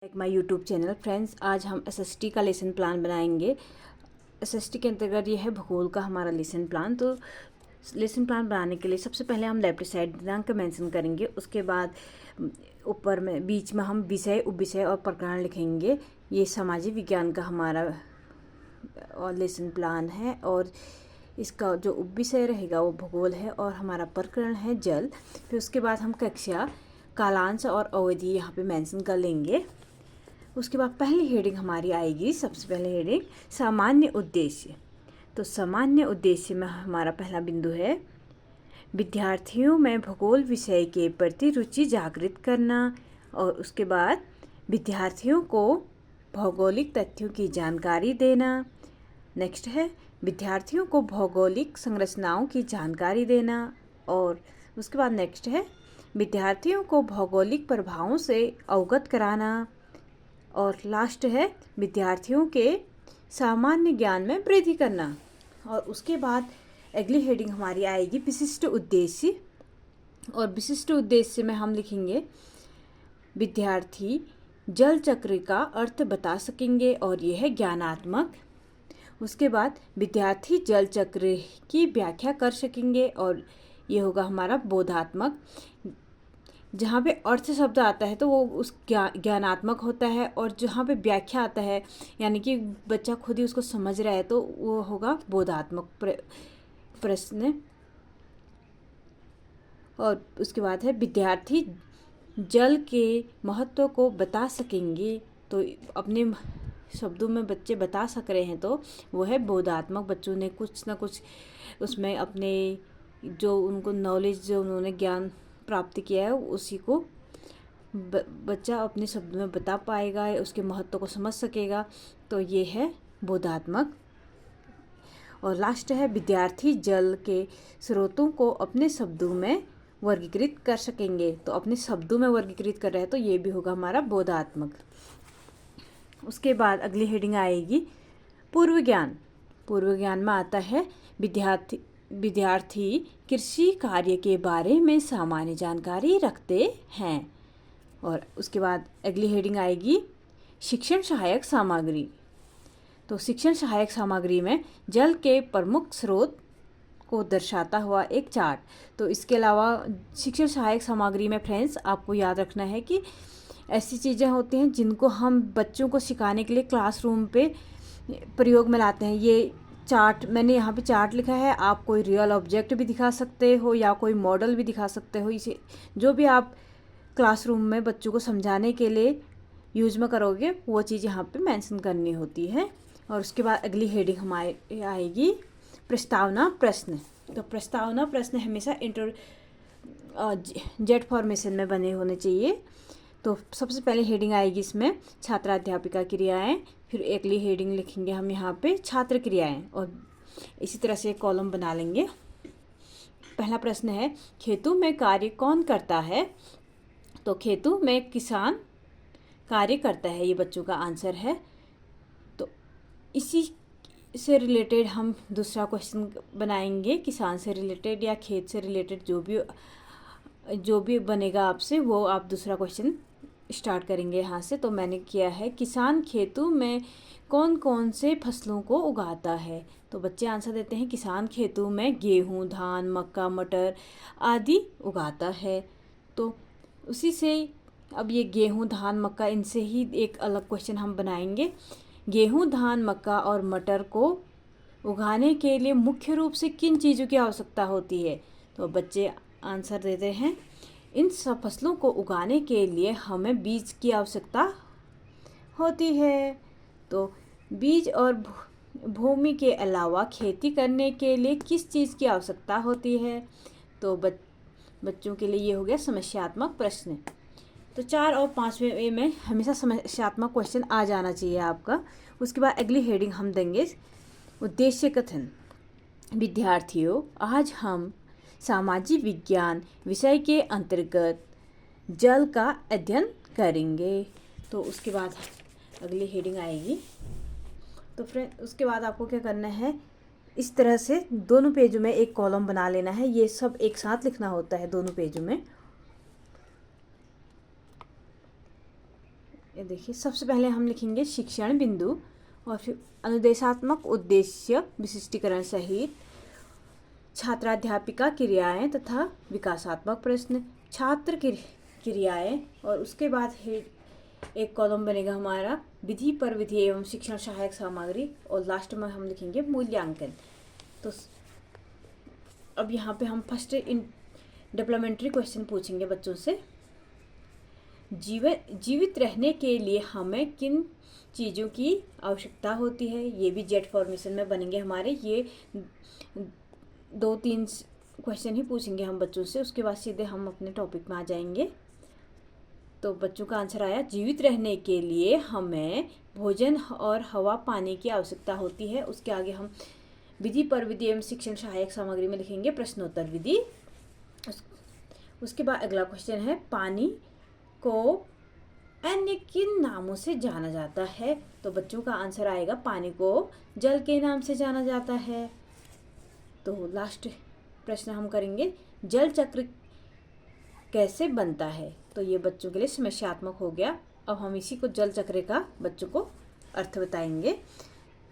Like my YouTube channel. Friends, आज हम SST का लेसन प्लान बनाएंगे। एसएसटी के अंतर्गत ये है भूगोल का हमारा लेसन प्लान। तो लेसन प्लान बनाने के लिए सबसे पहले हम लेफ्ट साइड दिनांक मेंशन करेंगे। उसके बाद ऊपर में बीच में हम विषय, उपविषय और प्रकरण लिखेंगे। ये सामाजिक विज्ञान का हमारा और लेसन प्लान है और इसका जो उपविषय रहेगा वो भूगोल है और हमारा प्रकरण है जल। फिर उसके बाद हम कक्षा, कालांश और अवधि यहाँ पे मेंशन कर लेंगे। उसके बाद पहली हेडिंग हमारी आएगी, सबसे पहले हेडिंग सामान्य उद्देश्य। तो सामान्य उद्देश्य में हमारा पहला बिंदु है विद्यार्थियों में भूगोल विषय के प्रति रुचि जागृत करना। और उसके बाद विद्यार्थियों को भौगोलिक तथ्यों की जानकारी देना। नेक्स्ट है विद्यार्थियों को भौगोलिक संरचनाओं की जानकारी देना। और उसके बाद नेक्स्ट है विद्यार्थियों को भौगोलिक प्रभावों से अवगत कराना। और लास्ट है विद्यार्थियों के सामान्य ज्ञान में वृद्धि करना। और उसके बाद अगली हेडिंग हमारी आएगी विशिष्ट उद्देश्य। और विशिष्ट उद्देश्य में हम लिखेंगे विद्यार्थी जल चक्र का अर्थ बता सकेंगे और यह है ज्ञानात्मक। उसके बाद विद्यार्थी जल चक्र की व्याख्या कर सकेंगे और ये होगा हमारा बोधात्मक। जहाँ पे अर्थ शब्द आता है तो वो उस ज्ञानात्मक होता है, और जहाँ पे व्याख्या आता है यानी कि बच्चा खुद ही उसको समझ रहा है तो वो होगा बोधात्मक प्रश्न। और उसके बाद है विद्यार्थी जल के महत्व को बता सकेंगे। तो अपने शब्दों में बच्चे बता सक रहे हैं तो वो है बोधात्मक। बच्चों ने कुछ ना कुछ उसमें अपने जो उनको नॉलेज, जो उन्होंने ज्ञान प्राप्त किया है उसी को बच्चा अपने शब्द में बता पाएगा, उसके महत्व को समझ सकेगा। तो ये है बोधात्मक। और लास्ट है विद्यार्थी जल के स्रोतों को अपने शब्दों में वर्गीकृत कर सकेंगे। तो अपने शब्दों में वर्गीकृत कर रहे हैं तो ये भी होगा हमारा बोधात्मक। उसके बाद अगली हेडिंग आएगी पूर्व ज्ञान। पूर्व ज्ञान में आता है विद्यार्थी कृषि कार्य के बारे में सामान्य जानकारी रखते हैं। और उसके बाद अगली हेडिंग आएगी शिक्षण सहायक सामग्री। तो शिक्षण सहायक सामग्री में जल के प्रमुख स्रोत को दर्शाता हुआ एक चार्ट। तो इसके अलावा शिक्षण सहायक सामग्री में फ्रेंड्स आपको याद रखना है कि ऐसी चीज़ें होती हैं जिनको हम बच्चों को सिखाने के लिए क्लासरूम पे प्रयोग में लाते हैं। ये चार्ट, मैंने यहाँ पे चार्ट लिखा है, आप कोई रियल ऑब्जेक्ट भी दिखा सकते हो या कोई मॉडल भी दिखा सकते हो। इसे जो भी आप क्लासरूम में बच्चों को समझाने के लिए यूज में करोगे वो चीज़ यहाँ पे मेंशन करनी होती है। और उसके बाद अगली हेडिंग हमारी आएगी प्रस्तावना प्रश्न। तो प्रस्तावना प्रश्न हमेशा जेड फॉर्मेशन में बने होने चाहिए। तो सबसे पहले हेडिंग आएगी इसमें छात्राध्यापिका क्रियाएं। फिर अगली हेडिंग लिखेंगे हम यहाँ पे छात्र क्रियाएं, और इसी तरह से एक कॉलम बना लेंगे। पहला प्रश्न है खेतों में कार्य कौन करता है। तो खेतों में किसान कार्य करता है, ये बच्चों का आंसर है। तो इसी से रिलेटेड हम दूसरा क्वेश्चन बनाएंगे, किसान से रिलेटेड या खेत से रिलेटेड जो भी बनेगा आपसे वो आप दूसरा क्वेश्चन स्टार्ट करेंगे यहाँ से। तो मैंने किया है किसान खेतों में कौन कौन से फसलों को उगाता है। तो बच्चे आंसर देते हैं किसान खेतों में गेहूँ, धान, मक्का, मटर आदि उगाता है। तो उसी से अब ये गेहूँ, धान, मक्का, इनसे ही एक अलग क्वेश्चन हम बनाएंगे। गेहूँ, धान, मक्का और मटर को उगाने के लिए मुख्य रूप से किन चीज़ों की आवश्यकता होती है। तो बच्चे आंसर देते हैं इन सब फसलों को उगाने के लिए हमें बीज की आवश्यकता होती है। तो बीज और भूमि के अलावा खेती करने के लिए किस चीज़ की आवश्यकता होती है। तो बच्चों के लिए ये हो गया समस्यात्मक प्रश्न। तो 4 और 5वें में हमेशा समस्यात्मक क्वेश्चन आ जाना चाहिए आपका। उसके बाद अगली हेडिंग हम देंगे उद्देश्य कथन। विद्यार्थियों, आज हम सामाजिक विज्ञान विषय के अंतर्गत जल का अध्ययन करेंगे। तो उसके बाद अगली हेडिंग आएगी। तो फ्रेंड उसके बाद आपको क्या करना है, इस तरह से दोनों पेजों में एक कॉलम बना लेना है। ये सब एक साथ लिखना होता है दोनों पेजों में। ये देखिए, सबसे पहले हम लिखेंगे शिक्षण बिंदु और फिर अनुदेशात्मक उद्देश्य विशिष्टीकरण सहित छात्राध्यापिका क्रियाएं तथा विकासात्मक प्रश्न, छात्र क्रियाएं, और उसके बाद एक कॉलम बनेगा हमारा विधि पर विधि एवं शिक्षण सहायक सामग्री, और लास्ट में हम लिखेंगे मूल्यांकन। तो अब यहाँ पे हम फर्स्ट डेवलपमेंट्री क्वेश्चन पूछेंगे बच्चों से। जीवित रहने के लिए हमें किन चीज़ों की आवश्यकता होती है, ये भी जेट फॉर्मेशन में बनेंगे हमारे। ये 2-3 क्वेश्चन ही पूछेंगे हम बच्चों से, उसके बाद सीधे हम अपने टॉपिक में आ जाएंगे। तो बच्चों का आंसर आया, जीवित रहने के लिए हमें भोजन और हवा पानी की आवश्यकता होती है। उसके आगे हम विधि पर विधि एवं शिक्षण सहायक सामग्री में लिखेंगे प्रश्नोत्तर विधि। उसके बाद अगला क्वेश्चन है, पानी को अन्य किन नामों से जाना जाता है। तो बच्चों का आंसर आएगा, पानी को जल के नाम से जाना जाता है। तो लास्ट प्रश्न हम करेंगे, जल चक्र कैसे बनता है। तो ये बच्चों के लिए समस्यात्मक हो गया। अब हम इसी को जल चक्र का बच्चों को अर्थ बताएंगे।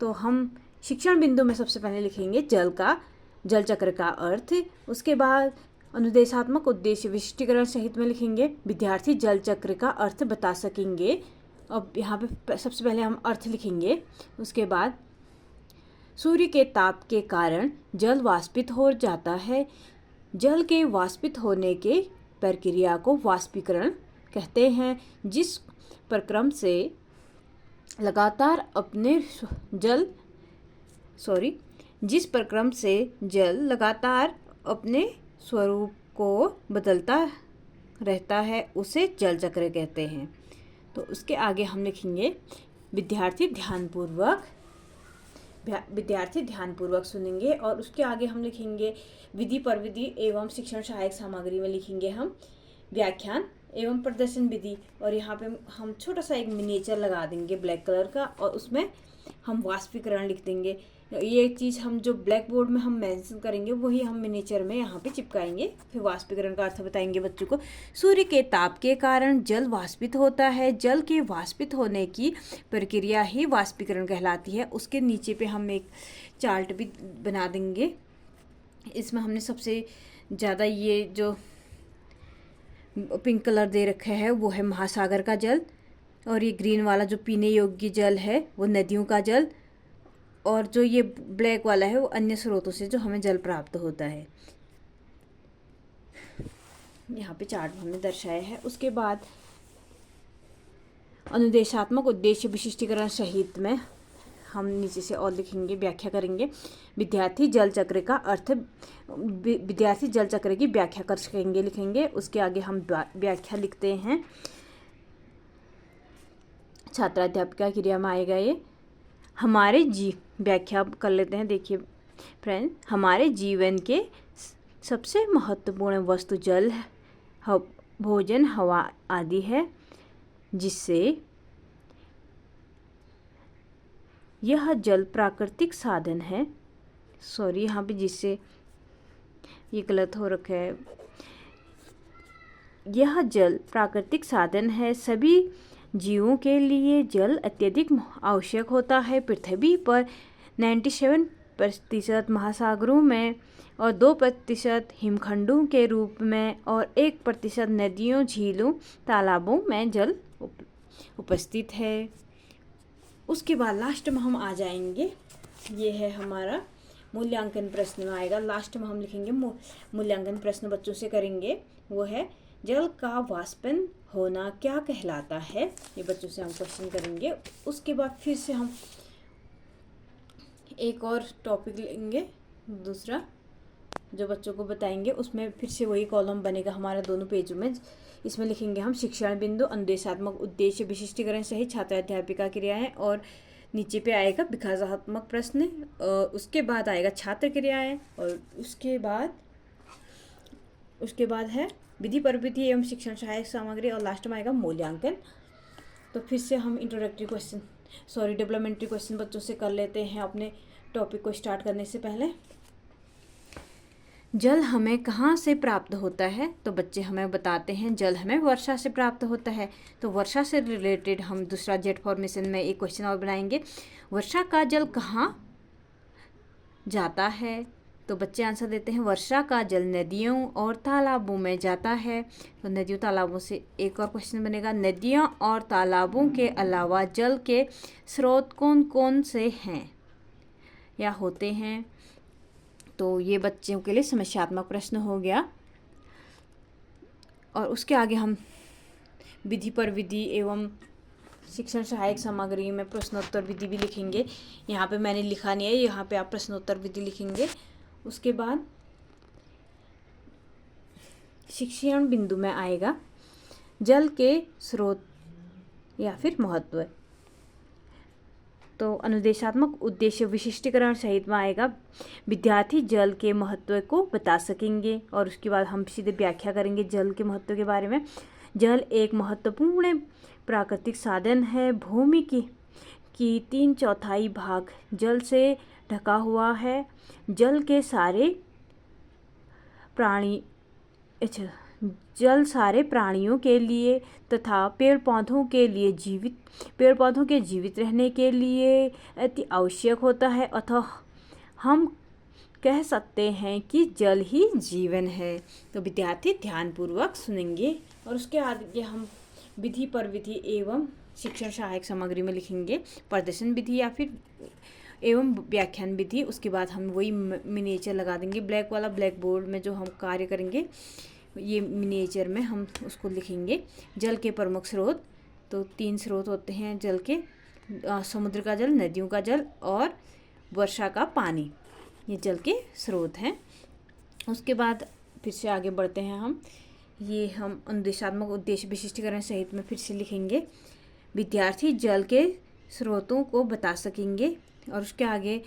तो हम शिक्षण बिंदु में सबसे पहले लिखेंगे जल चक्र का अर्थ। उसके बाद अनुदेशात्मक उद्देश्य विशिष्टीकरण सहित में लिखेंगे विद्यार्थी जल चक्र का अर्थ बता सकेंगे। अब यहाँ पे सबसे पहले हम अर्थ लिखेंगे। उसके बाद सूर्य के ताप के कारण जल वाष्पित हो जाता है। जल के वाष्पित होने के प्रक्रिया को वाष्पीकरण कहते हैं। जिस प्रक्रम से जल लगातार अपने स्वरूप को बदलता रहता है उसे जल चक्र कहते हैं। तो उसके आगे हम लिखेंगे विद्यार्थी ध्यानपूर्वक सुनेंगे, और उसके आगे हम लिखेंगे विधि पर विधि एवं शिक्षण सहायक सामग्री में लिखेंगे हम व्याख्यान एवं प्रदर्शन विधि। और यहाँ पे हम छोटा सा एक मिनिएचर लगा देंगे ब्लैक कलर का, और उसमें हम वाष्पीकरण लिख देंगे। ये चीज़ हम जो ब्लैक बोर्ड में हम मेंशन करेंगे वही हम मिनिएचर में यहाँ पे चिपकाएंगे। फिर वाष्पीकरण का अर्थ बताएंगे बच्चों को। सूर्य के ताप के कारण जल वाष्पित होता है। जल के वाष्पित होने की प्रक्रिया ही वाष्पीकरण कहलाती है। उसके नीचे पे हम एक चार्ट भी बना देंगे। इसमें हमने सबसे ज़्यादा ये जो पिंक कलर दे रखा है वो है महासागर का जल, और ये ग्रीन वाला जो पीने योग्य जल है वो नदियों का जल, और जो ये ब्लैक वाला है वो अन्य स्रोतों से जो हमें जल प्राप्त होता है। यहाँ पे चार्ट हमने दर्शाया है। उसके बाद अनुदेशात्मक उद्देश्य विशिष्टीकरण सहित में हम नीचे से और लिखेंगे, व्याख्या करेंगे विद्यार्थी जल चक्र की व्याख्या कर सकेंगे लिखेंगे। उसके आगे हम व्याख्या लिखते हैं, छात्राध्यापिका क्रिया में आएगा ये व्याख्या कर लेते हैं। देखिए फ्रेंड, हमारे जीवन के सबसे महत्वपूर्ण वस्तु जल, भोजन, हवा आदि है, जिससे यह जल प्राकृतिक साधन है। सॉरी, यहाँ पे जिससे ये गलत हो रखा है। यह जल प्राकृतिक साधन है। सभी जीवों के लिए जल अत्यधिक आवश्यक होता है। पृथ्वी पर 97% महासागरों में और 2% हिमखंडों के रूप में और 1% नदियों, झीलों, तालाबों में जल उपस्थित है। उसके बाद लास्ट में हम आ जाएंगे, ये है हमारा मूल्यांकन प्रश्न में आएगा। लास्ट में हम लिखेंगे मूल्यांकन प्रश्न बच्चों से करेंगे, वो है जल का वाष्पन होना क्या कहलाता है। ये बच्चों से हम क्वेश्चन करेंगे। उसके बाद फिर से हम एक और टॉपिक लेंगे दूसरा जो बच्चों को बताएंगे। उसमें फिर से वही कॉलम बनेगा हमारा दोनों पेजों में। इसमें लिखेंगे हम शिक्षण बिंदु, अनुदेशात्मक उद्देश्य विशिष्टीकरण सहित छात्राध्यापिका क्रियाएं, और नीचे पे आएगा विकासात्मक प्रश्न, उसके बाद आएगा छात्र क्रियाएं, और उसके बाद है विधि पर विधि एवं शिक्षण सहायक सामग्री, और लास्ट में आएगा मूल्यांकन। तो फिर से हम डेवलपमेंट्री क्वेश्चन बच्चों से कर लेते हैं अपने टॉपिक को स्टार्ट करने से पहले। जल हमें कहाँ से प्राप्त होता है? तो बच्चे हमें बताते हैं जल हमें वर्षा से प्राप्त होता है। तो वर्षा से रिलेटेड हम दूसरा जेट फॉर्मेशन में एक क्वेश्चन और बनाएंगे। वर्षा का जल कहाँ जाता है? तो बच्चे आंसर देते हैं वर्षा का जल नदियों और तालाबों में जाता है। तो नदियों तालाबों से एक और क्वेश्चन बनेगा, नदियों और तालाबों के अलावा जल के स्रोत कौन कौन से हैं या होते हैं? तो ये बच्चों के लिए समस्यात्मक प्रश्न हो गया। और उसके आगे हम विधि पर विधि एवं शिक्षण सहायक सामग्री में प्रश्नोत्तर विधि भी लिखेंगे। यहाँ पे मैंने लिखा नहीं है, यहाँ पे आप प्रश्नोत्तर विधि लिखेंगे। उसके बाद शिक्षण बिंदु में आएगा जल के स्रोत या फिर महत्व। तो अनुदेशात्मक उद्देश्य विशिष्टीकरण सहित में आएगा विद्यार्थी जल के महत्व को बता सकेंगे। और उसके बाद हम सीधे व्याख्या करेंगे जल के महत्व के बारे में। जल एक महत्वपूर्ण प्राकृतिक साधन है। भूमि की 3/4 भाग जल से ढका हुआ है। जल सारे प्राणियों के लिए तथा पेड़ पौधों के जीवित रहने के लिए अति आवश्यक होता है। अतः हम कह सकते हैं कि जल ही जीवन है। तो विद्यार्थी ध्यानपूर्वक सुनेंगे। और उसके आगे हम विधि पर विधि एवं शिक्षण सहायक सामग्री में लिखेंगे प्रदर्शन विधि या फिर एवं व्याख्यान विधि। उसके बाद हम वही मिनिएचर लगा देंगे ब्लैक वाला, ब्लैक बोर्ड में जो हम कार्य करेंगे ये मिनिएचर में हम उसको लिखेंगे। जल के प्रमुख स्रोत, तो 3 स्रोत होते हैं जल के, समुद्र का जल, नदियों का जल और वर्षा का पानी, ये जल के स्रोत हैं। उसके बाद फिर से आगे बढ़ते हैं हम अनुदेशात्मक उद्देश्य विशिष्टीकरण सहित में फिर से लिखेंगे विद्यार्थी जल के स्रोतों को बता सकेंगे। और उसके आगे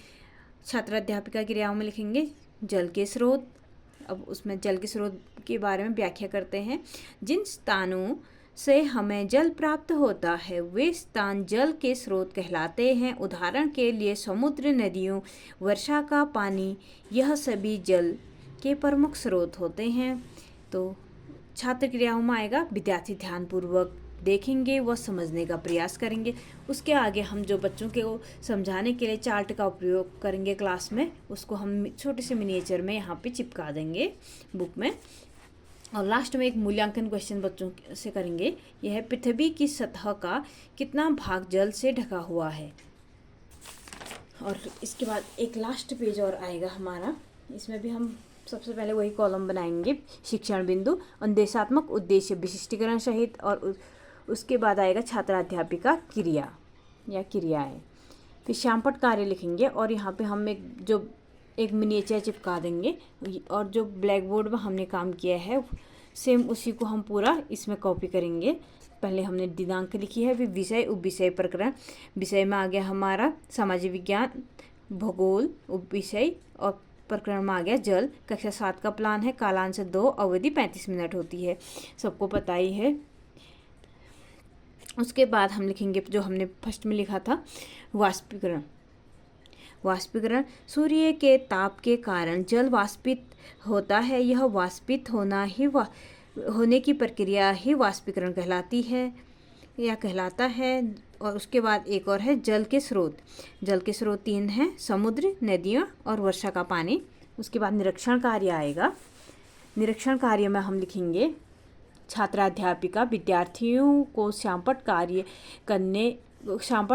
छात्राध्यापिका क्रियाओं में लिखेंगे जल के स्रोत। अब उसमें जल के स्रोत के बारे में व्याख्या करते हैं। जिन स्थानों से हमें जल प्राप्त होता है वे स्थान जल के स्रोत कहलाते हैं। उदाहरण के लिए समुद्र, नदियों, वर्षा का पानी, यह सभी जल के प्रमुख स्रोत होते हैं। तो छात्र क्रियाओं में आएगा विद्यार्थी ध्यानपूर्वक देखेंगे व समझने का प्रयास करेंगे। उसके आगे हम जो बच्चों के को समझाने के लिए चार्ट का उपयोग करेंगे क्लास में, उसको हम छोटे से मिनिएचर में यहाँ पे चिपका देंगे बुक में। और लास्ट में एक मूल्यांकन क्वेश्चन बच्चों से करेंगे। यह है पृथ्वी की सतह का कितना भाग जल से ढका हुआ है। और इसके बाद एक लास्ट पेज और आएगा हमारा, इसमें भी हम सबसे पहले वही कॉलम बनाएंगे शिक्षण बिंदु, अनुदेशात्मक उद्देश्य विशिष्टीकरण सहित। और उसके बाद आएगा छात्राध्यापिका क्रिया या क्रियाएं। फिर श्यामपट्ट कार्य लिखेंगे और यहाँ पे हम एक मिनिएचर चिपका देंगे। और जो ब्लैक बोर्ड में हमने काम किया है सेम उसी को हम पूरा इसमें कॉपी करेंगे। पहले हमने दिनांक लिखी है, फिर विषय, उपविषय, प्रकरण। विषय में आ गया हमारा सामाजिक विज्ञान, भूगोल, उपविषय, और प्रकरण में आ गया जल। कक्षा 7 का प्लान है, कालांश 2, अवधि 35 मिनट होती है, सबको पता ही है। उसके बाद हम लिखेंगे जो हमने फर्स्ट में लिखा था वाष्पीकरण। सूर्य के ताप के कारण जल वाष्पित होता है। यह वाष्पित होने की प्रक्रिया ही वाष्पीकरण कहलाती है या कहलाता है। और उसके बाद एक और है जल के स्रोत। जल के स्रोत 3 हैं, समुद्र, नदियाँ और वर्षा का पानी। उसके बाद निरीक्षण कार्य आएगा। निरीक्षण कार्य में हम लिखेंगे छात्राध्यापिका विद्यार्थियों को श्यामपट्ट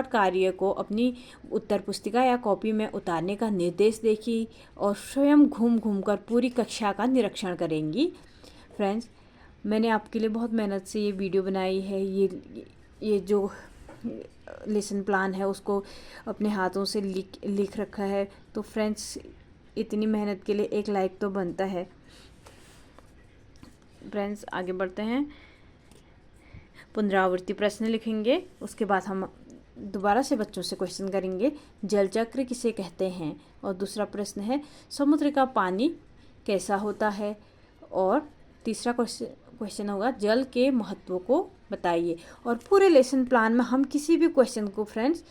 कार्य को अपनी उत्तर पुस्तिका या कॉपी में उतारने का निर्देश देगी और स्वयं घूम घूम कर पूरी कक्षा का निरीक्षण करेंगी। फ्रेंड्स, मैंने आपके लिए बहुत मेहनत से ये वीडियो बनाई है। ये जो लेसन प्लान है उसको अपने हाथों से लिख रखा है। तो फ्रेंड्स, इतनी मेहनत के लिए एक लाइक तो बनता है। फ्रेंड्स, आगे बढ़ते हैं। पुनरावृत्ति प्रश्न लिखेंगे। उसके बाद हम दोबारा से बच्चों से क्वेश्चन करेंगे जल चक्र किसे कहते हैं। और दूसरा प्रश्न है समुद्र का पानी कैसा होता है। और तीसरा क्वेश्चन होगा जल के महत्व को बताइए। और पूरे लेसन प्लान में हम किसी भी क्वेश्चन को फ्रेंड्स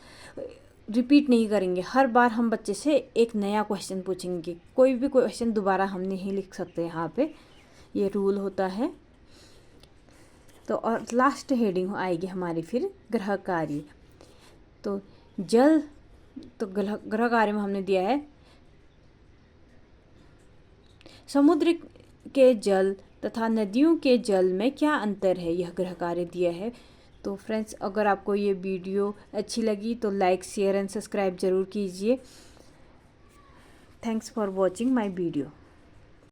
रिपीट नहीं करेंगे। हर बार हम बच्चे से एक नया क्वेश्चन पूछेंगे, कोई भी क्वेश्चन दोबारा हम नहीं लिख सकते यहाँ पे, ये रूल होता है। तो और लास्ट हेडिंग आएगी हमारी फिर गृह कार्य। तो जल, तो गृह कार्य में हमने दिया है समुद्र के जल तथा नदियों के जल में क्या अंतर है, यह गृह कार्य दिया है। तो फ्रेंड्स, अगर आपको ये वीडियो अच्छी लगी तो लाइक, शेयर एंड सब्सक्राइब ज़रूर कीजिए। Thanks for watching my video.